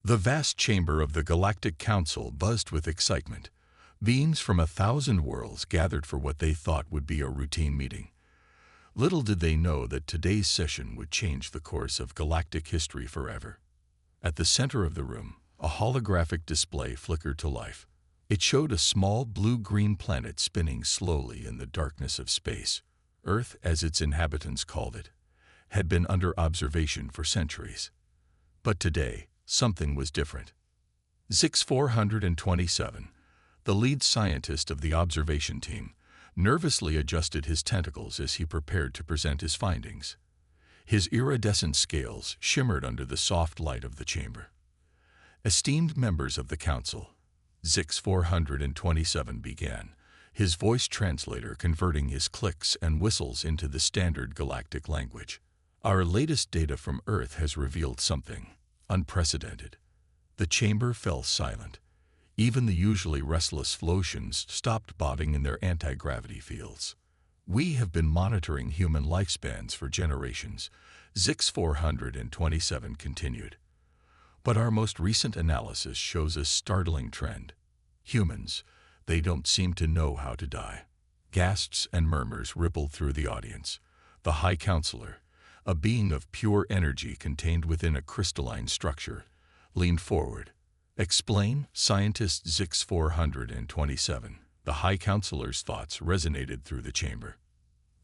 The vast chamber of the Galactic Council buzzed with excitement. Beings from 1,000 worlds gathered for what they thought would be a routine meeting. Little did they know that today's session would change the course of galactic history forever. At the center of the room, a holographic display flickered to life. It showed a small blue-green planet spinning slowly in the darkness of space. Earth, as its inhabitants called it, had been under observation for centuries. But today, something was different. Zix-427, the lead scientist of the observation team, nervously adjusted his tentacles as he prepared to present his findings. His iridescent scales shimmered under the soft light of the chamber. Esteemed members of the council, Zix-427 began, his voice translator converting his clicks and whistles into the standard galactic language. Our latest data from Earth has revealed something unprecedented. The chamber fell silent. Even the usually restless Floatians stopped bobbing in their anti-gravity fields. We have been monitoring human lifespans for generations, Zix-427 continued. But our most recent analysis shows a startling trend. Humans, they don't seem to know how to die. Gasps and murmurs rippled through the audience. The High Counselor, a being of pure energy contained within a crystalline structure, leaned forward. Explain, Scientist Zix-427. The High Counselor's thoughts resonated through the chamber.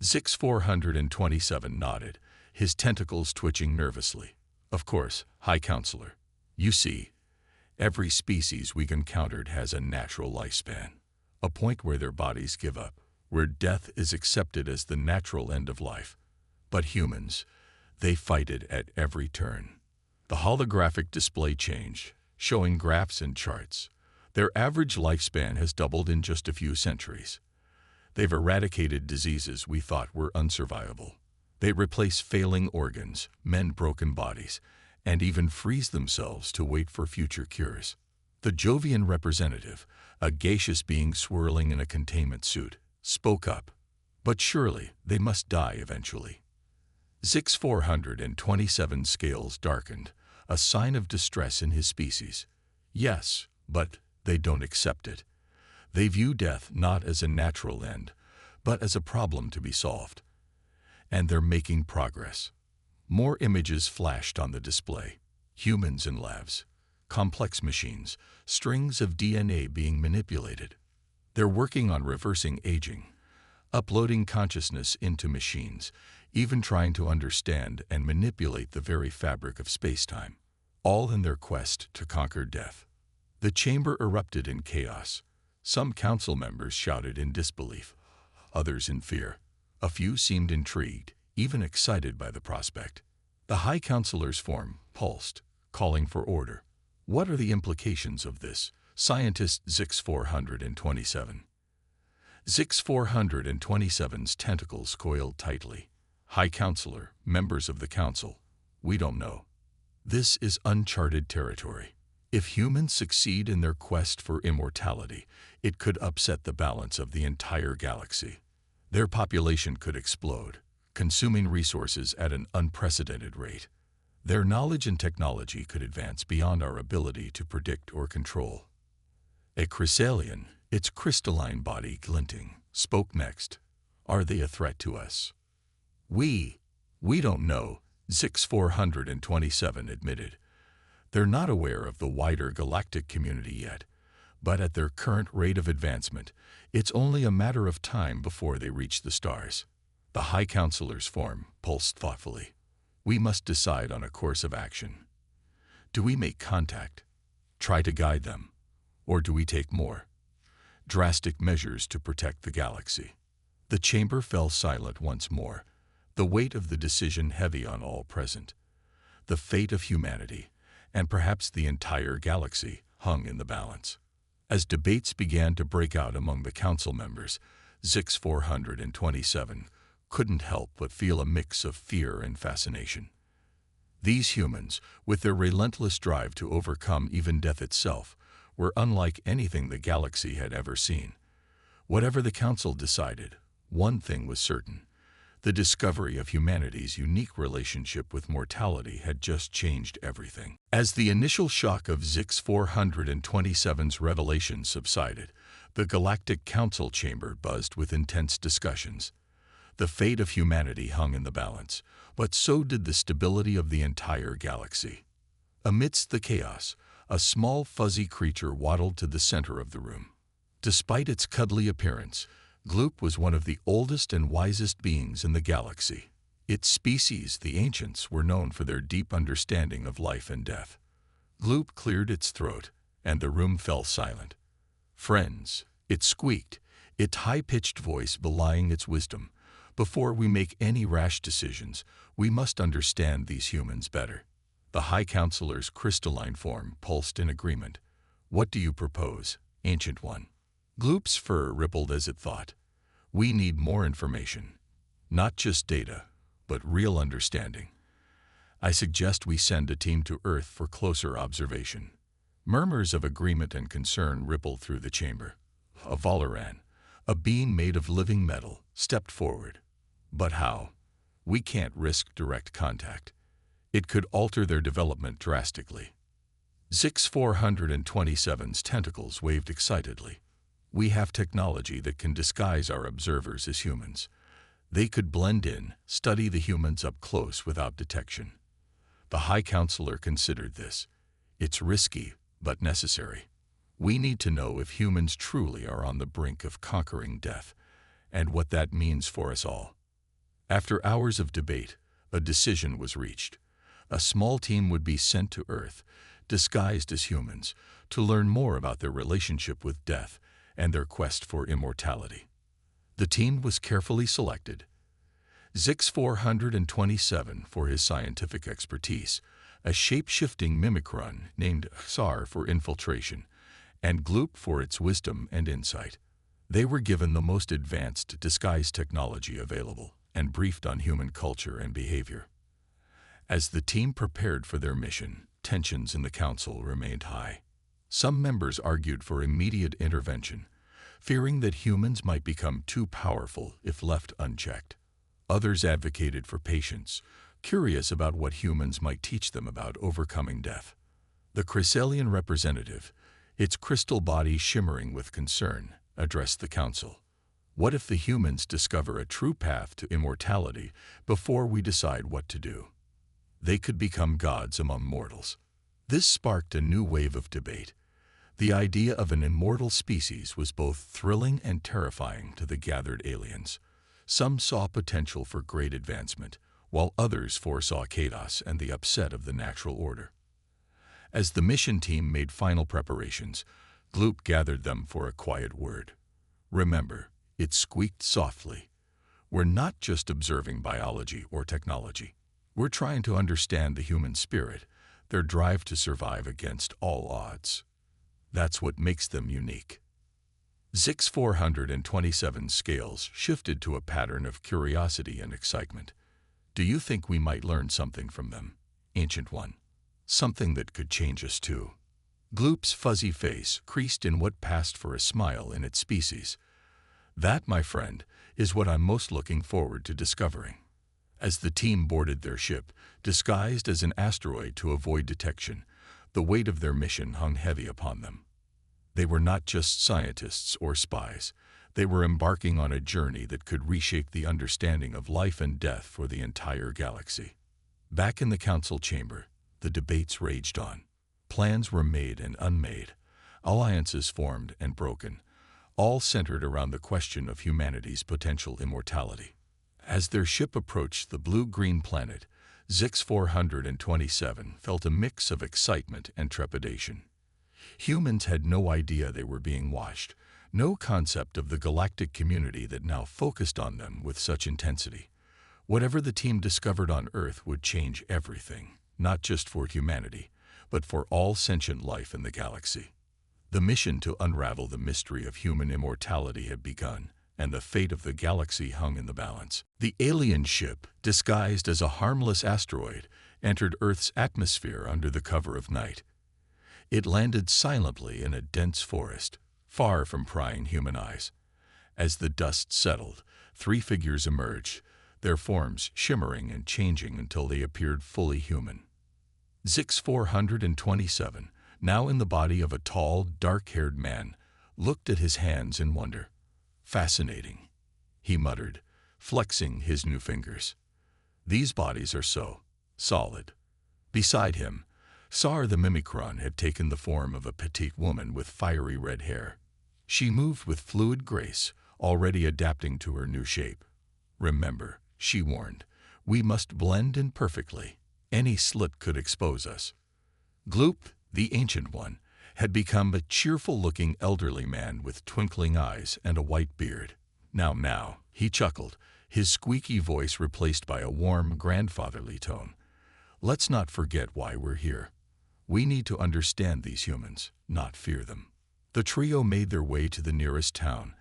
Zix-427 nodded, his tentacles twitching nervously. Of course, High Counselor. You see, every species we've encountered has a natural lifespan, a point where their bodies give up, where death is accepted as the natural end of life. But humans, they fight it at every turn. The holographic display changed, showing graphs and charts. Their average lifespan has doubled in just a few centuries. They've eradicated diseases we thought were unsurvivable. They replace failing organs, mend broken bodies, and even freeze themselves to wait for future cures. The Jovian representative, a gaseous being swirling in a containment suit, spoke up. But surely they must die eventually. Zix-427's scales darkened, a sign of distress in his species. Yes, but they don't accept it. They view death not as a natural end, but as a problem to be solved. And they're making progress. More images flashed on the display. Humans in labs, complex machines, strings of DNA being manipulated. They're working on reversing aging, uploading consciousness into machines, even trying to understand and manipulate the very fabric of space-time, all in their quest to conquer death. The chamber erupted in chaos. Some council members shouted in disbelief, others in fear. A few seemed intrigued, even excited by the prospect. The High Counselor's form pulsed, calling for order. What are the implications of this? Scientist Zix-427. Zix-427's tentacles coiled tightly. High Counselor, members of the Council, we don't know. This is uncharted territory. If humans succeed in their quest for immortality, it could upset the balance of the entire galaxy. Their population could explode, consuming resources at an unprecedented rate. Their knowledge and technology could advance beyond our ability to predict or control. A chrysalian, its crystalline body glinting, spoke next. Are they a threat to us? We don't know, Zix-427 admitted. They're not aware of the wider galactic community yet, but at their current rate of advancement, it's only a matter of time before they reach the stars. The High Counselor's form pulsed thoughtfully. We must decide on a course of action. Do we make contact, try to guide them, or do we take more drastic measures to protect the galaxy? The chamber fell silent once more, the weight of the decision heavy on all present. The fate of humanity, and perhaps the entire galaxy, hung in the balance. As debates began to break out among the council members, Zix-427 couldn't help but feel a mix of fear and fascination. These humans, with their relentless drive to overcome even death itself, were unlike anything the galaxy had ever seen. Whatever the council decided, one thing was certain: The discovery of humanity's unique relationship with mortality had just changed everything. As the initial shock of Zix 427's revelation subsided, the Galactic Council chamber buzzed with intense discussions. The fate of humanity hung in the balance, but so did the stability of the entire galaxy. Amidst the chaos, a small fuzzy creature waddled to the center of the room. Despite its cuddly appearance, Gloop was one of the oldest and wisest beings in the galaxy. Its species, the Ancients, were known for their deep understanding of life and death. Gloop cleared its throat, and the room fell silent. "Friends," it squeaked, its high-pitched voice belying its wisdom, "before we make any rash decisions, we must understand these humans better." The High Counselor's crystalline form pulsed in agreement. "What do you propose, Ancient One?" Gloop's fur rippled as it thought. "We need more information. Not just data, but real understanding. I suggest we send a team to Earth for closer observation." Murmurs of agreement and concern rippled through the chamber. A Valoran, a being made of living metal, stepped forward. "But how? We can't risk direct contact. It could alter their development drastically." Zix 427's tentacles waved excitedly. "We have technology that can disguise our observers as humans. They could blend in, study the humans up close without detection." The High Counselor considered this. "It's risky, but necessary. We need to know if humans truly are on the brink of conquering death, and what that means for us all." After hours of debate, a decision was reached. A small team would be sent to Earth, disguised as humans, to learn more about their relationship with death and their quest for immortality. The team was carefully selected. Zix 427 for his scientific expertise, a shape-shifting mimicron named Xar for infiltration, and Gloop for its wisdom and insight. They were given the most advanced disguise technology available and briefed on human culture and behavior. As the team prepared for their mission, tensions in the council remained high. Some members argued for immediate intervention, fearing that humans might become too powerful if left unchecked. Others advocated for patience, curious about what humans might teach them about overcoming death. The Chrysalian representative, its crystal body shimmering with concern, addressed the council. "What if the humans discover a true path to immortality before we decide what to do? They could become gods among mortals." This sparked a new wave of debate. The idea of an immortal species was both thrilling and terrifying to the gathered aliens. Some saw potential for great advancement, while others foresaw chaos and the upset of the natural order. As the mission team made final preparations, Gloop gathered them for a quiet word. "Remember," it squeaked softly, "we're not just observing biology or technology. We're trying to understand the human spirit, their drive to survive against all odds. That's what makes them unique." Zix 427's scales shifted to a pattern of curiosity and excitement. "Do you think we might learn something from them, Ancient One? Something that could change us too?" Gloop's fuzzy face creased in what passed for a smile in its species. "That, my friend, is what I'm most looking forward to discovering." As the team boarded their ship, disguised as an asteroid to avoid detection, the weight of their mission hung heavy upon them. They were not just scientists or spies. They were embarking on a journey that could reshape the understanding of life and death for the entire galaxy. Back in the council chamber, the debates raged on. Plans were made and unmade, alliances formed and broken, all centered around the question of humanity's potential immortality. As their ship approached the blue-green planet, Zix 427 felt a mix of excitement and trepidation. Humans had no idea they were being watched, no concept of the galactic community that now focused on them with such intensity. Whatever the team discovered on Earth would change everything, not just for humanity, but for all sentient life in the galaxy. The mission to unravel the mystery of human immortality had begun, and the fate of the galaxy hung in the balance. The alien ship, disguised as a harmless asteroid, entered Earth's atmosphere under the cover of night. It landed silently in a dense forest, far from prying human eyes. As the dust settled, three figures emerged, their forms shimmering and changing until they appeared fully human. Zix-427, now in the body of a tall, dark-haired man, looked at his hands in wonder. "Fascinating," he muttered, flexing his new fingers. "These bodies are so solid." Beside him, Sar the Mimicron had taken the form of a petite woman with fiery red hair. She moved with fluid grace, already adapting to her new shape. "Remember," she warned, "we must blend in perfectly. Any slip could expose us." Gloop, the Ancient One, had become a cheerful-looking elderly man with twinkling eyes and a white beard. Now, he chuckled, his squeaky voice replaced by a warm, grandfatherly tone. "Let's not forget why we're here. We need to understand these humans, not fear them." The trio made their way to the nearest town,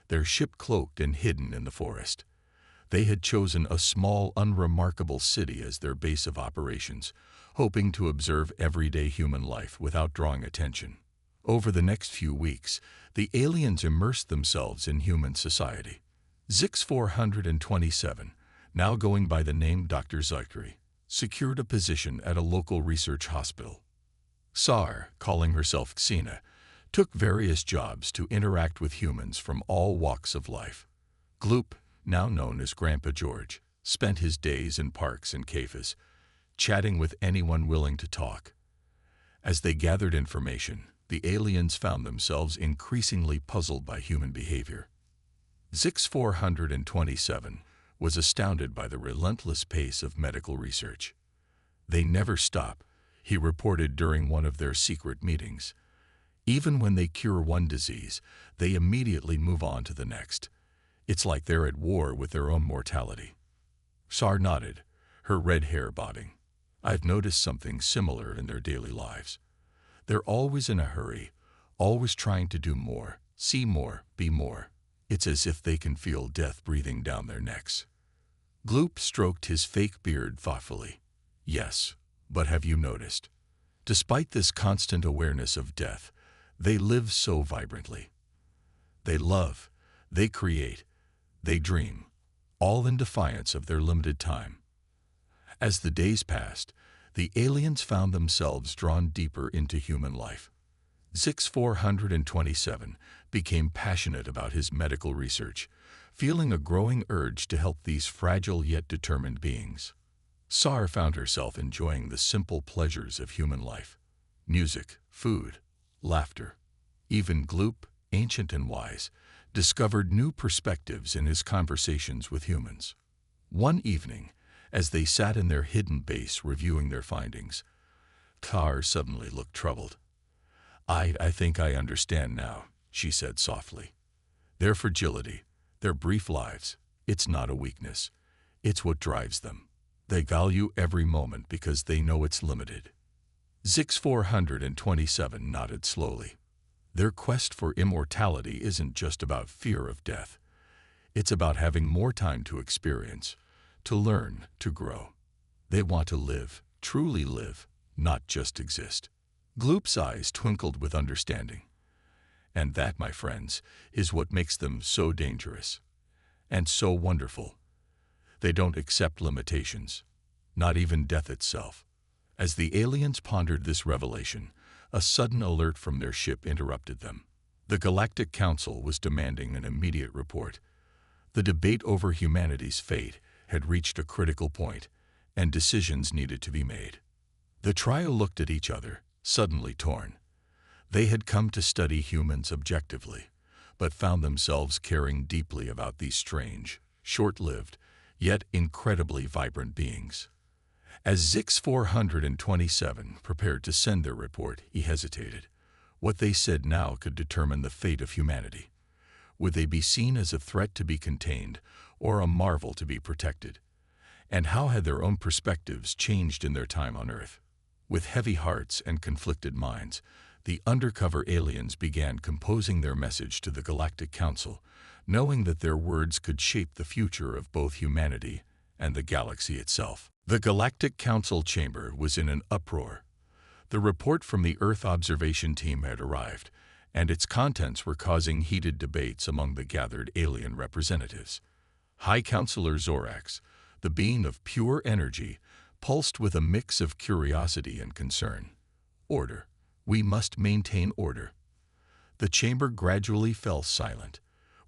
their ship cloaked and hidden in the forest. They had chosen a small, unremarkable city as their base of operations, hoping to observe everyday human life without drawing attention. Over the next few weeks, the aliens immersed themselves in human society. Zix-427, now going by the name Dr. Zachary, secured a position at a local research hospital. Sar, calling herself Xena, took various jobs to interact with humans from all walks of life. Gloop, now known as Grandpa George, spent his days in parks and cafes, chatting with anyone willing to talk. As they gathered information, the aliens found themselves increasingly puzzled by human behavior. Zix-427 was astounded by the relentless pace of medical research. "They never stop," he reported during one of their secret meetings. "Even when they cure one disease, they immediately move on to the next. It's like they're at war with their own mortality." Sar nodded, her red hair bobbing. "I've noticed something similar in their daily lives. They're always in a hurry, always trying to do more, see more, be more. It's as if they can feel death breathing down their necks." Gloop stroked his fake beard thoughtfully. "Yes, but have you noticed? Despite this constant awareness of death, they live so vibrantly. They love, they create, they dream, all in defiance of their limited time." As the days passed, the aliens found themselves drawn deeper into human life. Zix-427 became passionate about his medical research, feeling a growing urge to help these fragile yet determined beings. Sar found herself enjoying the simple pleasures of human life: music, food, laughter. Even Gloop, ancient and wise, discovered new perspectives in his conversations with humans. One evening, as they sat in their hidden base reviewing their findings, Tar suddenly looked troubled. I think I understand now," she said softly. "Their fragility, their brief lives, it's not a weakness. It's what drives them. They value every moment because they know it's limited." Zix-427 nodded slowly. "Their quest for immortality isn't just about fear of death. It's about having more time to experience, to learn, to grow. They want to live, truly live, not just exist." Gloop's eyes twinkled with understanding. "And that, my friends, is what makes them so dangerous. And so wonderful. They don't accept limitations, not even death itself." As the aliens pondered this revelation, a sudden alert from their ship interrupted them. The Galactic Council was demanding an immediate report. The debate over humanity's fate had reached a critical point, and decisions needed to be made. The trio looked at each other, suddenly torn. They had come to study humans objectively, but found themselves caring deeply about these strange, short-lived, yet incredibly vibrant beings. As Zix-427 prepared to send their report, he hesitated. What they said now could determine the fate of humanity. Would they be seen as a threat to be contained, or a marvel to be protected? And how had their own perspectives changed in their time on Earth? With heavy hearts and conflicted minds, the undercover aliens began composing their message to the Galactic Council, knowing that their words could shape the future of both humanity and the galaxy itself. The Galactic Council chamber was in an uproar. The report from the Earth observation team had arrived, and its contents were causing heated debates among the gathered alien representatives. High Counselor Zorax, the being of pure energy, pulsed with a mix of curiosity and concern. Order. We must maintain order. The chamber gradually fell silent.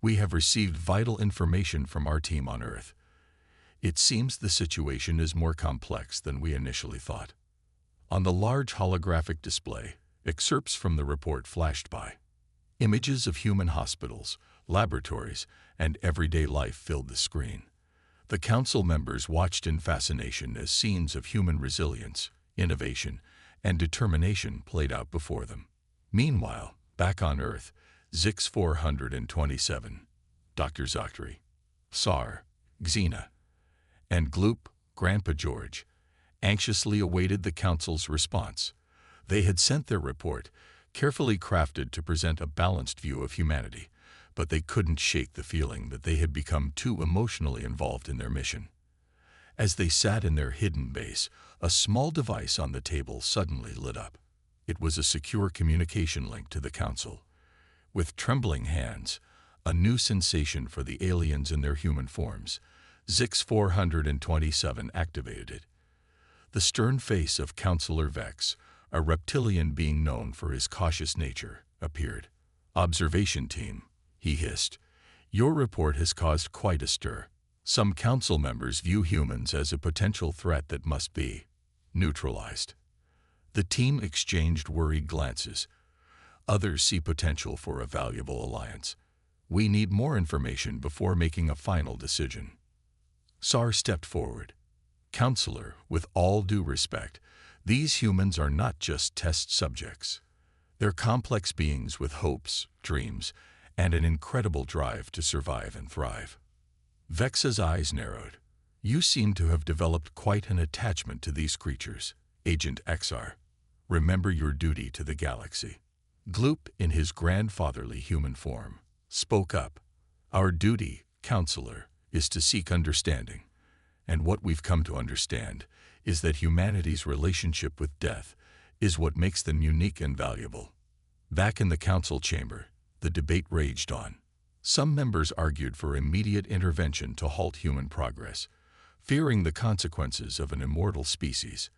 We have received vital information from our team on Earth. It seems the situation is more complex than we initially thought. On the large holographic display, excerpts from the report flashed by. Images of human hospitals, laboratories, and everyday life filled the screen. The council members watched in fascination as scenes of human resilience, innovation, and determination played out before them. Meanwhile, back on Earth, Zix 427, Dr. Zachary, Sar, Xena, and Gloop, Grandpa George, anxiously awaited the council's response. They had sent their report, carefully crafted to present a balanced view of humanity, but they couldn't shake the feeling that they had become too emotionally involved in their mission. As they sat in their hidden base, a small device on the table suddenly lit up. It was a secure communication link to the council. With trembling hands, a new sensation for the aliens in their human forms, Zix 427 activated it. The stern face of Counselor Vex, a reptilian being known for his cautious nature, appeared. "Observation team," he hissed. "Your report has caused quite a stir. Some council members view humans as a potential threat that must be neutralized." The team exchanged worried glances. Others see potential for a valuable alliance. "We need more information before making a final decision." Sar stepped forward. "Counselor, with all due respect, these humans are not just test subjects. They're complex beings with hopes, dreams, and an incredible drive to survive and thrive." Vex's eyes narrowed. "You seem to have developed quite an attachment to these creatures, Agent XR. Remember your duty to the galaxy." Gloop, in his grandfatherly human form, spoke up. "Our duty, Counselor, is to seek understanding. And what we've come to understand is that humanity's relationship with death is what makes them unique and valuable." Back in the council chamber, the debate raged on. Some members argued for immediate intervention to halt human progress, fearing the consequences of an immortal species.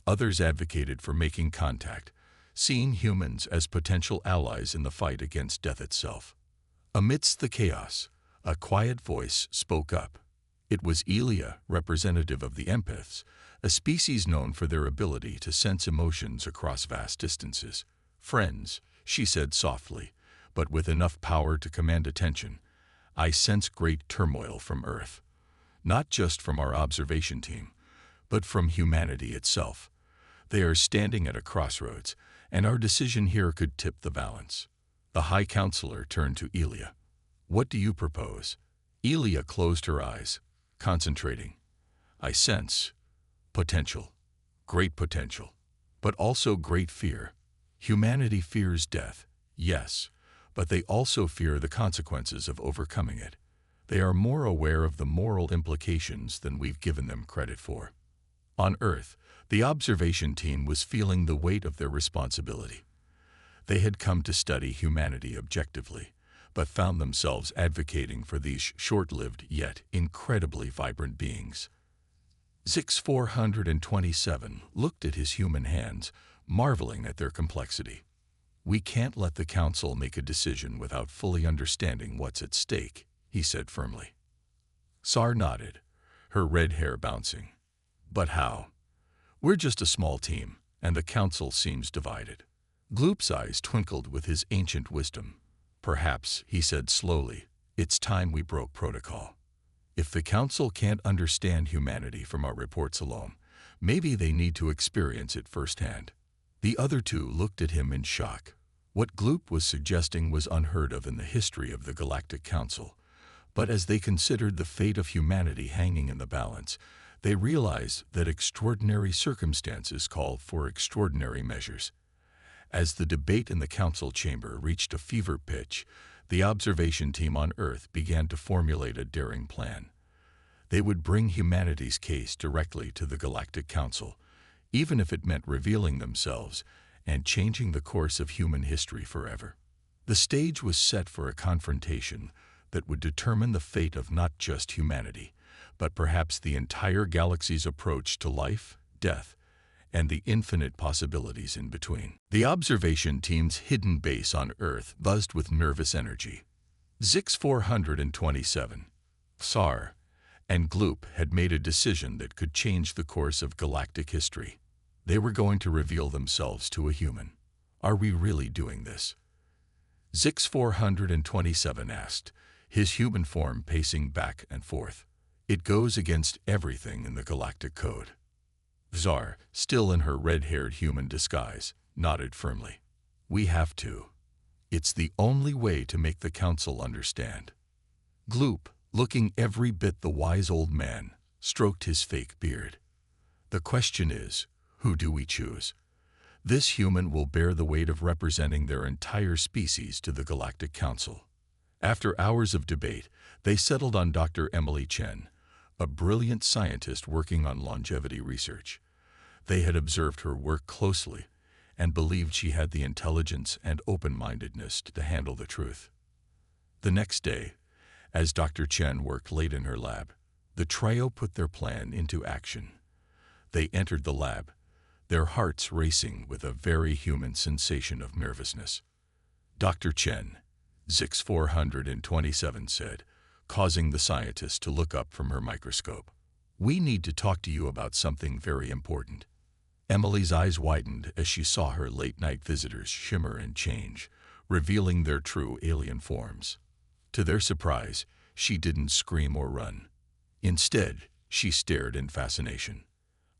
Others advocated for making contact, seeing humans as potential allies in the fight against death itself. Amidst the chaos, a quiet voice spoke up. It was Elia, representative of the empaths, a species known for their ability to sense emotions across vast distances. "Friends," she said softly, but with enough power to command attention, "I sense great turmoil from Earth. Not just from our observation team, but from humanity itself. They are standing at a crossroads, and our decision here could tip the balance." The High Counselor turned to Elia. "What do you propose?" Elia closed her eyes, concentrating. "I sense potential, great potential, but also great fear. Humanity fears death, yes, but they also fear the consequences of overcoming it. They are more aware of the moral implications than we've given them credit for." On Earth, the observation team was feeling the weight of their responsibility. They had come to study humanity objectively, but found themselves advocating for these short-lived yet incredibly vibrant beings. Zix 427 looked at his human hands, marveling at their complexity. "We can't let the council make a decision without fully understanding what's at stake," he said firmly. Sar nodded, her red hair bouncing. "But how? We're just a small team, and the council seems divided." Gloop's eyes twinkled with his ancient wisdom. "Perhaps," he said slowly, "it's time we broke protocol. If the council can't understand humanity from our reports alone, maybe they need to experience it firsthand." The other two looked at him in shock. What Gloop was suggesting was unheard of in the history of the Galactic Council, but as they considered the fate of humanity hanging in the balance, they realized that extraordinary circumstances called for extraordinary measures. As the debate in the council chamber reached a fever pitch, the observation team on Earth began to formulate a daring plan. They would bring humanity's case directly to the Galactic Council, even if it meant revealing themselves and changing the course of human history forever. The stage was set for a confrontation that would determine the fate of not just humanity, but perhaps the entire galaxy's approach to life, death, and the infinite possibilities in between. The observation team's hidden base on Earth buzzed with nervous energy. Zix-427, SAR, and Gloop had made a decision that could change the course of galactic history. They were going to reveal themselves to a human. Are we really doing this? Zix-427 asked, his human form pacing back and forth. It goes against everything in the galactic code. Zar, still in her red-haired human disguise, nodded firmly. We have to. It's the only way to make the council understand. Gloop, looking every bit the wise old man, stroked his fake beard. The question is, who do we choose? This human will bear the weight of representing their entire species to the Galactic Council. After hours of debate, they settled on Dr. Emily Chen, a brilliant scientist working on longevity research. They had observed her work closely and believed she had the intelligence and open-mindedness to handle the truth. The next day, as Dr. Chen worked late in her lab, the trio put their plan into action. They entered the lab, their hearts racing with a very human sensation of nervousness. Dr. Chen, Zix-427 said, causing the scientist to look up from her microscope. We need to talk to you about something very important. Emily's eyes widened as she saw her late-night visitors shimmer and change, revealing their true alien forms. To their surprise, she didn't scream or run. Instead, she stared in fascination.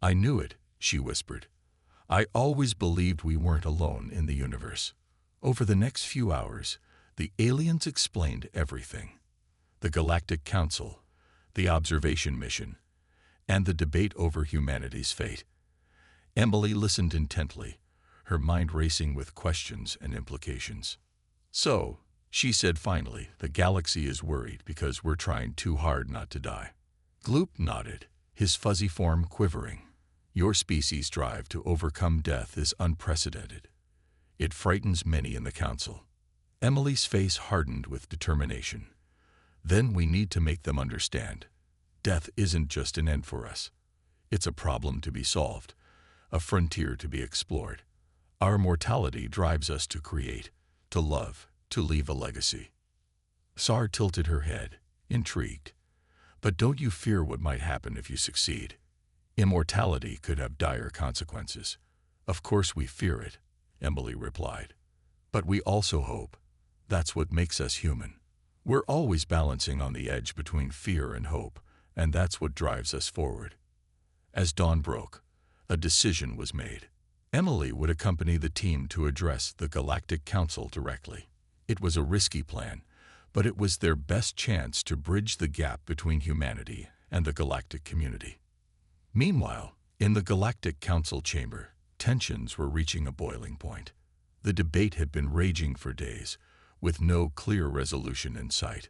I knew it, she whispered. I always believed we weren't alone in the universe. Over the next few hours, the aliens explained everything. The Galactic Council, the observation mission, and the debate over humanity's fate. Emily listened intently, her mind racing with questions and implications. So, she said finally, the galaxy is worried because we're trying too hard not to die. Gloop nodded, his fuzzy form quivering. Your species' drive to overcome death is unprecedented. It frightens many in the council. Emily's face hardened with determination. Then we need to make them understand. Death isn't just an end for us. It's a problem to be solved, a frontier to be explored. Our mortality drives us to create, to love, to leave a legacy. Sar tilted her head, intrigued. But don't you fear what might happen if you succeed? Immortality could have dire consequences. Of course we fear it, Emily replied. But we also hope. That's what makes us human. We're always balancing on the edge between fear and hope, and that's what drives us forward. As dawn broke, a decision was made. Emily would accompany the team to address the Galactic Council directly. It was a risky plan, but it was their best chance to bridge the gap between humanity and the galactic community. Meanwhile, in the Galactic Council chamber, tensions were reaching a boiling point. The debate had been raging for days, with no clear resolution in sight.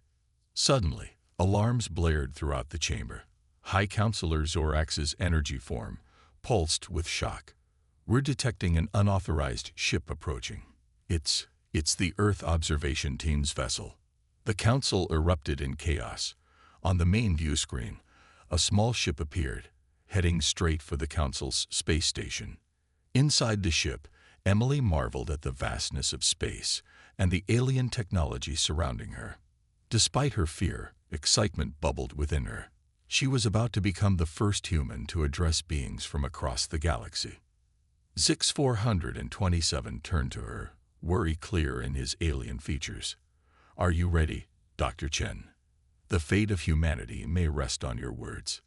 Suddenly, alarms blared throughout the chamber. High Counselor Zorax's energy form pulsed with shock. We're detecting an unauthorized ship approaching. It's the Earth observation team's vessel. The council erupted in chaos. On the main view screen, a small ship appeared, heading straight for the council's space station. Inside the ship, Emily marveled at the vastness of space and the alien technology surrounding her. Despite her fear, excitement bubbled within her. She was about to become the first human to address beings from across the galaxy. Zix-427 turned to her, worry clear in his alien features. Are you ready, Dr. Chen? The fate of humanity may rest on your words.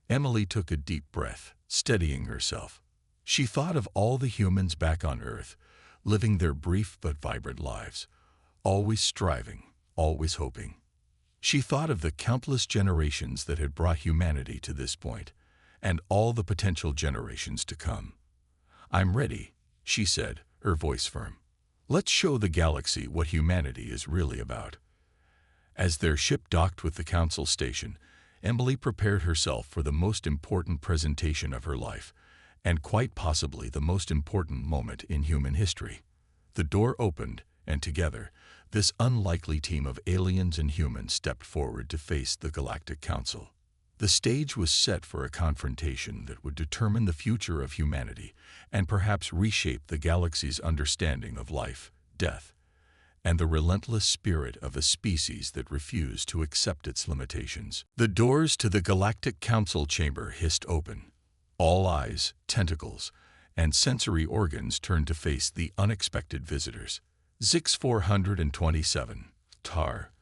Emily took a deep breath, steadying herself. She thought of all the humans back on Earth, living their brief but vibrant lives, always striving, always hoping. She thought of the countless generations that had brought humanity to this point, and all the potential generations to come. I'm ready, she said, her voice firm. Let's show the galaxy what humanity is really about. As their ship docked with the council station, Emily prepared herself for the most important presentation of her life, and quite possibly the most important moment in human history. The door opened, and together, this unlikely team of aliens and humans stepped forward to face the Galactic Council. The stage was set for a confrontation that would determine the future of humanity and perhaps reshape the galaxy's understanding of life, death, and the relentless spirit of a species that refused to accept its limitations. The doors to the Galactic Council chamber hissed open. All eyes, tentacles, and sensory organs turned to face the unexpected visitors. Zix 427, Tar,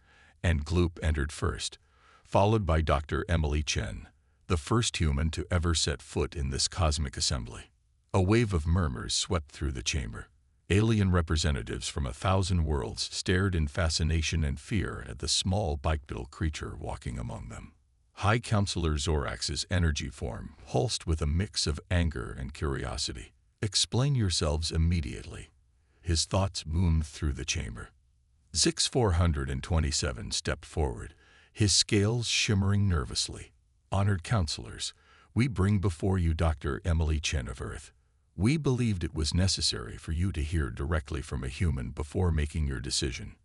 and Gloop entered first, followed by Dr. Emily Chen, the first human to ever set foot in this cosmic assembly. A wave of murmurs swept through the chamber. Alien representatives from 1,000 worlds stared in fascination and fear at the small bipedal creature walking among them. High Counselor Zorax's energy form pulsed with a mix of anger and curiosity. "Explain yourselves immediately," his thoughts boomed through the chamber. Zix 427 stepped forward, his scales shimmering nervously. "Honored counselors, we bring before you Dr. Emily Chen of Earth. We believed it was necessary for you to hear directly from a human before making your decision."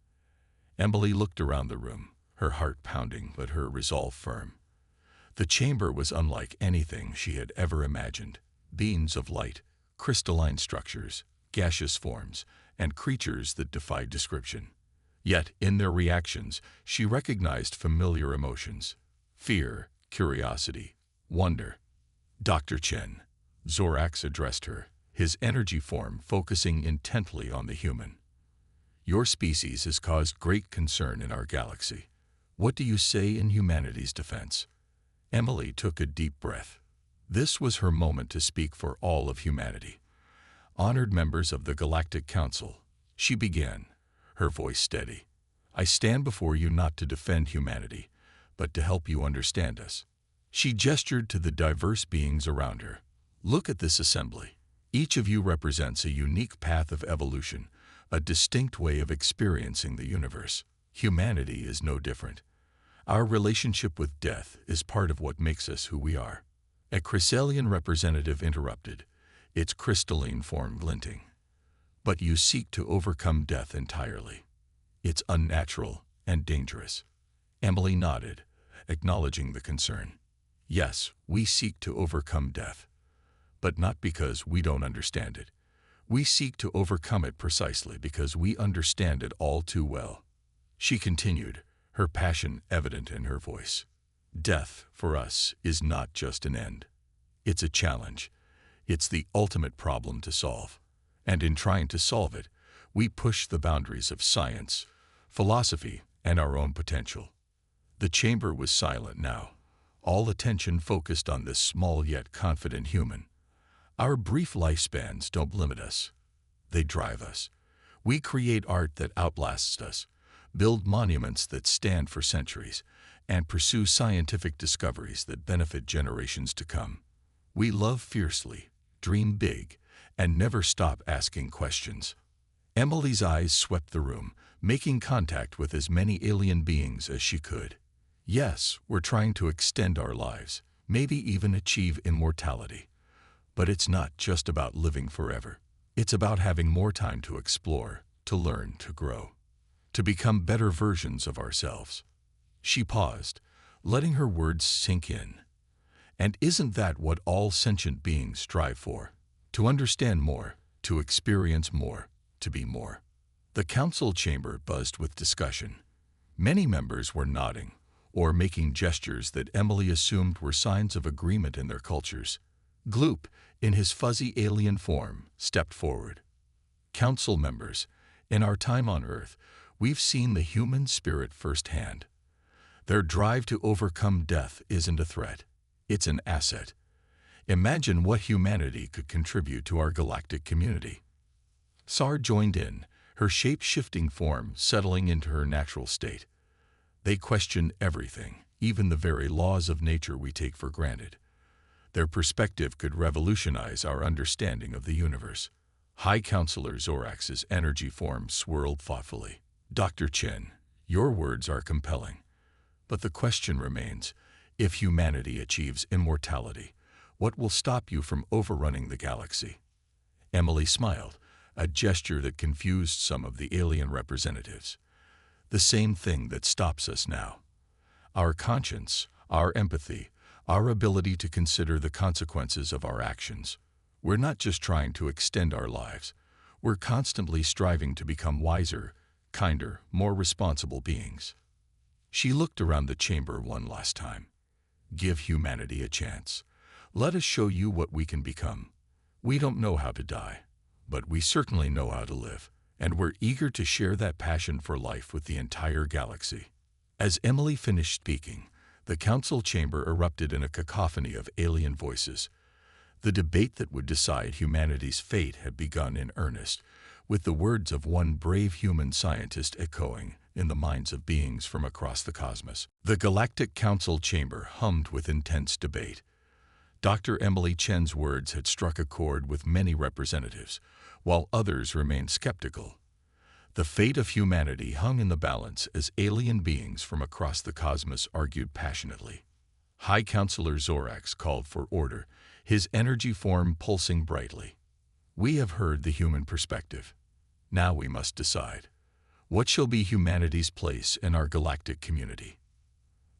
Emily looked around the room, her heart pounding but her resolve firm. The chamber was unlike anything she had ever imagined. Beings of light, crystalline structures, gaseous forms, and creatures that defied description. Yet, in their reactions, she recognized familiar emotions: fear, curiosity, wonder. "Dr. Chen," Zorax addressed her, his energy form focusing intently on the human. "Your species has caused great concern in our galaxy. What do you say in humanity's defense?" Emily took a deep breath. This was her moment to speak for all of humanity. "Honored members of the Galactic Council," she began, her voice steady, "I stand before you not to defend humanity, but to help you understand us." She gestured to the diverse beings around her. "Look at this assembly. Each of you represents a unique path of evolution, a distinct way of experiencing the universe. Humanity is no different. Our relationship with death is part of what makes us who we are." A Chrysalian representative interrupted, its crystalline form glinting. "But you seek to overcome death entirely. It's unnatural and dangerous." Emily nodded, acknowledging the concern. "Yes, we seek to overcome death. But not because we don't understand it. We seek to overcome it precisely because we understand it all too well." She continued, her passion evident in her voice. "Death, for us, is not just an end. It's a challenge. It's the ultimate problem to solve. And in trying to solve it, we push the boundaries of science, philosophy, and our own potential." The chamber was silent now, all attention focused on this small yet confident human. "Our brief lifespans don't limit us. They drive us. We create art that outlasts us, build monuments that stand for centuries, and pursue scientific discoveries that benefit generations to come. We love fiercely, dream big, and never stop asking questions." Emily's eyes swept the room, making contact with as many alien beings as she could. "Yes, we're trying to extend our lives, maybe even achieve immortality. But it's not just about living forever. It's about having more time to explore, to learn, to grow, to become better versions of ourselves." She paused, letting her words sink in. "And isn't that what all sentient beings strive for? To understand more, to experience more, to be more." The council chamber buzzed with discussion. Many members were nodding, or making gestures that Emily assumed were signs of agreement in their cultures. Gloop, in his fuzzy alien form, stepped forward. "Council members, in our time on Earth, we've seen the human spirit firsthand. Their drive to overcome death isn't a threat. It's an asset. Imagine what humanity could contribute to our galactic community." Sar joined in, her shape-shifting form settling into her natural state. "They question everything, even the very laws of nature we take for granted. Their perspective could revolutionize our understanding of the universe." High Counselor Zorax's energy form swirled thoughtfully. "Dr. Chen, your words are compelling. But the question remains, if humanity achieves immortality, what will stop you from overrunning the galaxy?" Emily smiled, a gesture that confused some of the alien representatives. "The same thing that stops us now. Our conscience, our empathy, our ability to consider the consequences of our actions. We're not just trying to extend our lives. We're constantly striving to become wiser, kinder, more responsible beings. She looked around the chamber one last time. Give humanity a chance. Let us show you what we can become. We don't know how to die, but we certainly know how to live, and we're eager to share that passion for life with the entire galaxy. As Emily finished speaking, the council chamber erupted in a cacophony of alien voices. The debate that would decide humanity's fate had begun in earnest, with the words of one brave human scientist echoing in the minds of beings from across the cosmos. The Galactic Council chamber hummed with intense debate. Dr. Emily Chen's words had struck a chord with many representatives, while others remained skeptical. The fate of humanity hung in the balance as alien beings from across the cosmos argued passionately. High Counselor Zorax called for order, his energy form pulsing brightly. We have heard the human perspective. Now we must decide. What shall be humanity's place in our galactic community?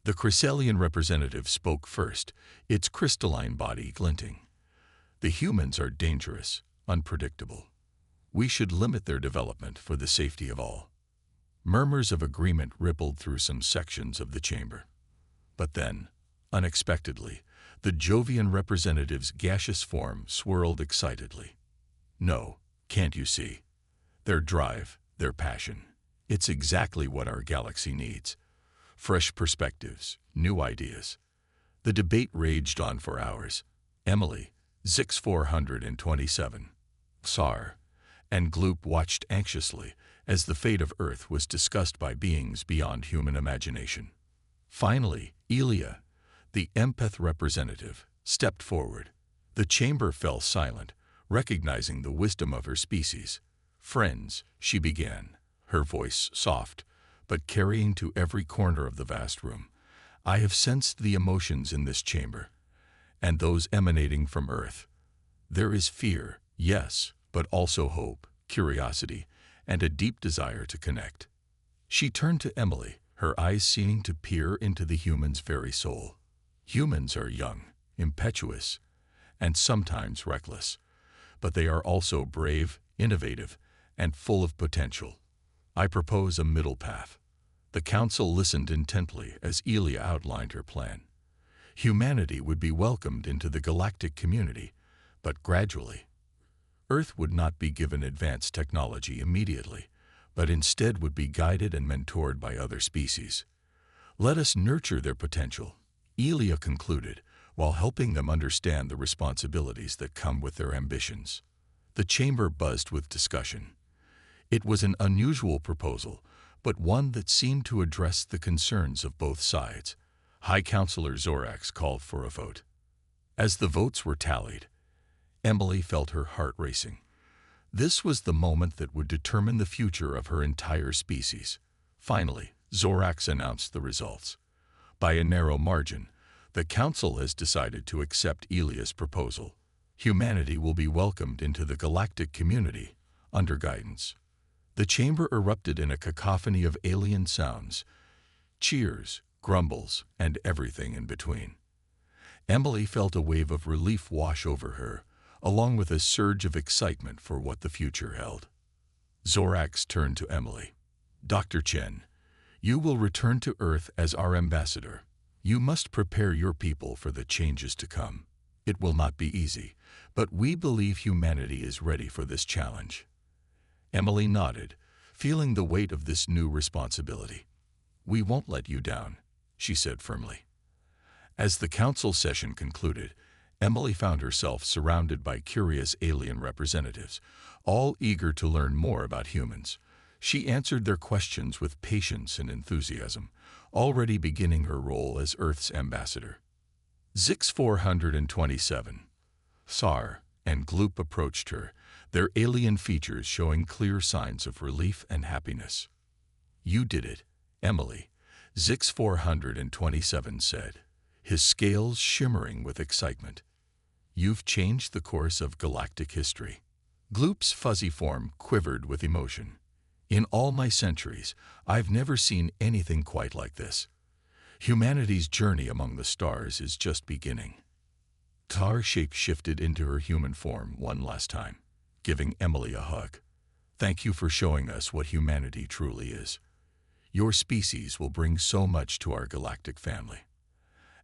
The Chrysalian representative spoke first, its crystalline body glinting. The humans are dangerous, unpredictable. We should limit their development for the safety of all. Murmurs of agreement rippled through some sections of the chamber. But then, unexpectedly, the Jovian representative's gaseous form swirled excitedly. No, can't you see? Their drive, their passion. It's exactly what our galaxy needs. Fresh perspectives, new ideas. The debate raged on for hours. Emily, Zix 427, Sar, and Gloop watched anxiously as the fate of Earth was discussed by beings beyond human imagination. Finally, Elia, the empath representative, stepped forward. The chamber fell silent, recognizing the wisdom of her species. Friends, she began, her voice soft, but carrying to every corner of the vast room. I have sensed the emotions in this chamber, and those emanating from Earth. There is fear, yes, but also hope, curiosity, and a deep desire to connect. She turned to Emily, her eyes seeming to peer into the human's very soul. Humans are young, impetuous, and sometimes reckless, but they are also brave, innovative, and full of potential. I propose a middle path. The council listened intently as Elia outlined her plan. Humanity would be welcomed into the galactic community, but gradually. Earth would not be given advanced technology immediately, but instead would be guided and mentored by other species. Let us nurture their potential, Elia concluded, while helping them understand the responsibilities that come with their ambitions. The chamber buzzed with discussion. It was an unusual proposal, but one that seemed to address the concerns of both sides. High Counselor Zorax called for a vote. As the votes were tallied, Emily felt her heart racing. This was the moment that would determine the future of her entire species. Finally, Zorax announced the results. By a narrow margin, the Council has decided to accept Elia's proposal. Humanity will be welcomed into the galactic community under guidance. The chamber erupted in a cacophony of alien sounds, cheers, grumbles, and everything in between. Emily felt a wave of relief wash over her, along with a surge of excitement for what the future held. Zorax turned to Emily. Dr. Chen, you will return to Earth as our ambassador. You must prepare your people for the changes to come. It will not be easy, but we believe humanity is ready for this challenge. Emily nodded, feeling the weight of this new responsibility. We won't let you down, she said firmly. As the council session concluded, Emily found herself surrounded by curious alien representatives, all eager to learn more about humans. She answered their questions with patience and enthusiasm, already beginning her role as Earth's ambassador. Zix 427, Sar, and Gloop approached her, their alien features showing clear signs of relief and happiness. You did it, Emily, Zix 427 said, his scales shimmering with excitement. You've changed the course of galactic history. Gloop's fuzzy form quivered with emotion. In all my centuries, I've never seen anything quite like this. Humanity's journey among the stars is just beginning. Tar shape-shifted into her human form one last time, giving Emily a hug. Thank you for showing us what humanity truly is. Your species will bring so much to our galactic family.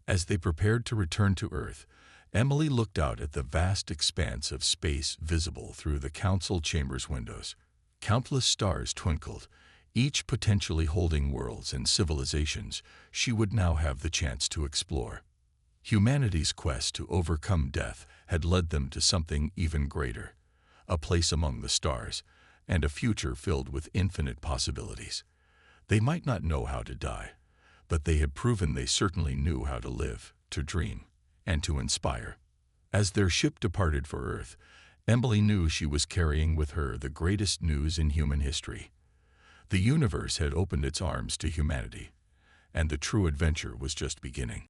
As they prepared to return to Earth, Emily looked out at the vast expanse of space visible through the council chamber's windows. Countless stars twinkled, each potentially holding worlds and civilizations she would now have the chance to explore. Humanity's quest to overcome death had led them to something even greater, a place among the stars, and a future filled with infinite possibilities. They might not know how to die, but they had proven they certainly knew how to live, to dream, and to inspire. As their ship departed for Earth, Emily knew she was carrying with her the greatest news in human history. The universe had opened its arms to humanity, and the true adventure was just beginning.